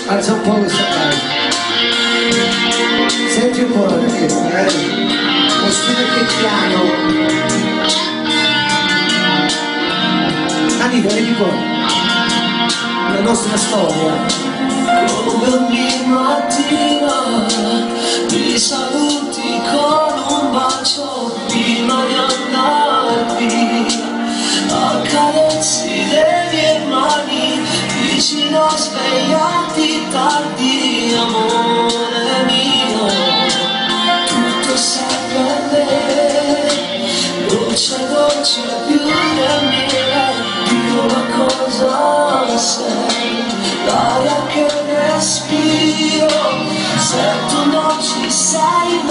Alza un po' questa parte. Senti un po' perché lo stile che piano. Anita, vieni qua. La nostra storia. Come ogni mattina mi saluti con un bacio prima di andare via, accarezzi le mie mani vicino a svegliarti tardi, amore mio, tutto serve bene, dolce dolce più del miele, Dio ma cosa sei, l'aria che respiro, se tu non ci sei